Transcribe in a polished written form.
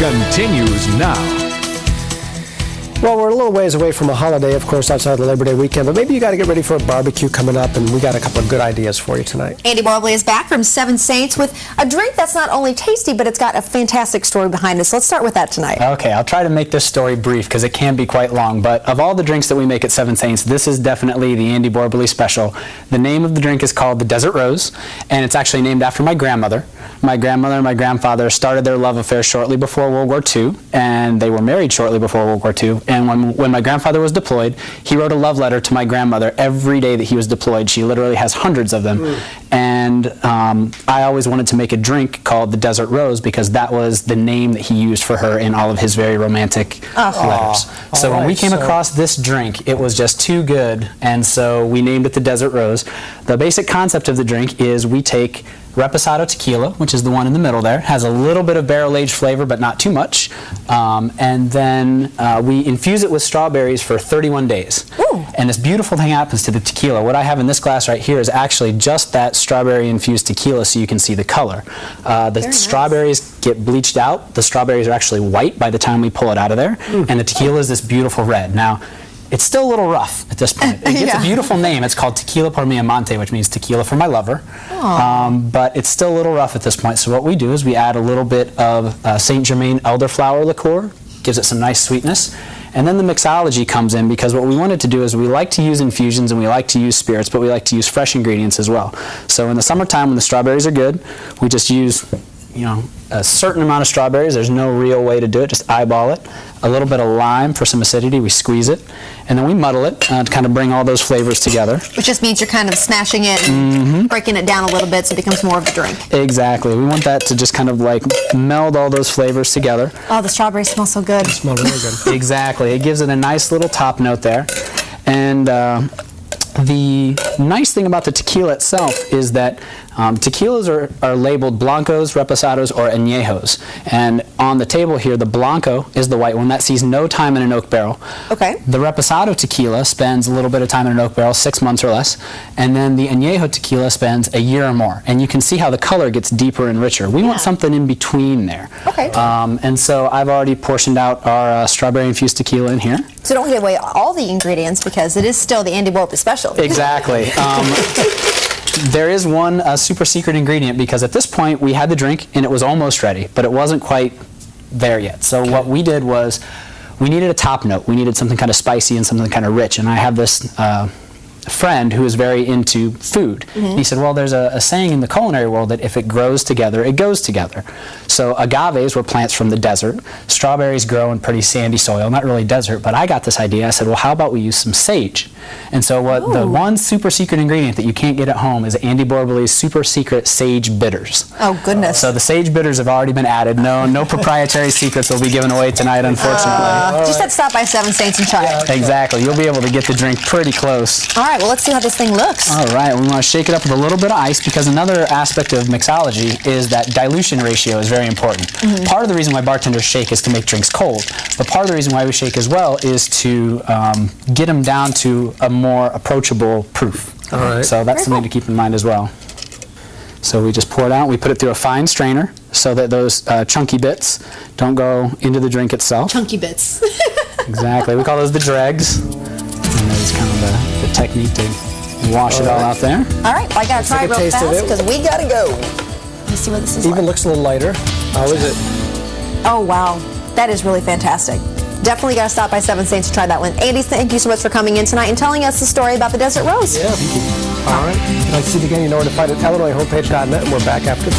continues now. Well, we're a little ways away from a holiday, of course, outside the Labor Day weekend, but maybe you got to get ready for a barbecue coming up, and we got a couple of good ideas for you tonight. Andy Borbely is back from Seven Saints with a drink that's not only tasty, but it's got a fantastic story behind it. So let's start with that tonight. Okay, I'll try to make this story brief because it can be quite long, but of all the drinks that we make at Seven Saints, this is definitely the Andy Borbely special. The name of the drink is called the Desert Rose, and it's actually named after my grandmother. My grandmother and my grandfather started their love affair shortly before World War II, and they were married shortly before World War II. And when my grandfather was deployed, he wrote a love letter to my grandmother every day that he was deployed. She literally has hundreds of them. And I always wanted to make a drink called the Desert Rose because that was the name that he used for her in all of his very romantic letters. So when we came across this drink, it was just too good, and so we named it the Desert Rose. The basic concept of the drink is we take Reposado tequila, which is the one in the middle there, has a little bit of barrel-aged flavor, but not too much. And then we infuse it with strawberries for 31 days. Ooh. And this beautiful thing happens to the tequila. What I have in this glass right here is actually just that strawberry-infused tequila, so you can see the color. The strawberries get bleached out. The strawberries are actually white by the time we pull it out of there, and the tequila is this beautiful red. Now, it's still a little rough at this point. It gets a beautiful name. It's called Tequila por mi amante, which means tequila for my lover. But it's still a little rough at this point. So what we do is we add a little bit of Saint Germain elderflower liqueur, gives it some nice sweetness. And then the mixology comes in because what we wanted to do is we like to use infusions and we like to use spirits, but we like to use fresh ingredients as well. So in the summertime when the strawberries are good, we just use a certain amount of strawberries. There's no real way to do it, just eyeball it. A little bit of lime for some acidity, we squeeze it, and then we muddle it to kind of bring all those flavors together. Which just means you're kind of smashing it and breaking it down a little bit so it becomes more of a drink. Exactly. We want that to just kind of like meld all those flavors together. Oh, the strawberries smell so good. They smell really good. Exactly. It gives it a nice little top note there. And the nice thing about the tequila itself is that tequilas are labeled blancos, reposados, or añejos. And on the table here, the blanco is the white one. That sees no time in an oak barrel. Okay. The reposado tequila spends a little bit of time in an oak barrel, 6 months or less. And then the añejo tequila spends a year or more. And you can see how the color gets deeper and richer. We want something in between there. Okay. And so I've already portioned out our strawberry-infused tequila in here. So don't give away all the ingredients because it is still the Andy Borbely special. Exactly. There is one super secret ingredient because at this point we had the drink and it was almost ready, but it wasn't quite there yet. So what we did was we needed a top note. We needed something kind of spicy and something kind of rich. And I have this friend who is very into food. And he said, well, there's a saying in the culinary world that if it grows together, it goes together. So agaves were plants from the desert. Strawberries grow in pretty sandy soil, not really desert, but I got this idea. I said, well, how about we use some sage? And so the one super secret ingredient that you can't get at home is Andy Borbely's super secret sage bitters. Oh, goodness. So the sage bitters have already been added. No proprietary secrets will be given away tonight, unfortunately. Just have to stop by Seven Saints and try it. Exactly. You'll be able to get the drink pretty close. All right, well, let's see how this thing looks. All right, we want to shake it up with a little bit of ice because another aspect of mixology is that dilution ratio is very important. Part of the reason why bartenders shake is to make drinks cold, but part of the reason why we shake as well is to get them down to a more approachable proof. All right. So that's something to keep in mind as well. So we just pour it out, we put it through a fine strainer so that those chunky bits don't go into the drink itself. Chunky bits. Exactly. We call those the dregs. And that's kind of the technique to wash it all out there. All right, well, I got to try it real fast because we got to go. Let's see what this is Even looks a little lighter. How is it? Oh, wow. That is really fantastic. Definitely got to stop by Seven Saints to try that one. Andy, thank you so much for coming in tonight and telling us the story about the Desert Rose. Yeah. All right. If you'd like to see it again, you know where to find it. IllinoisHomepage.net, and we're back after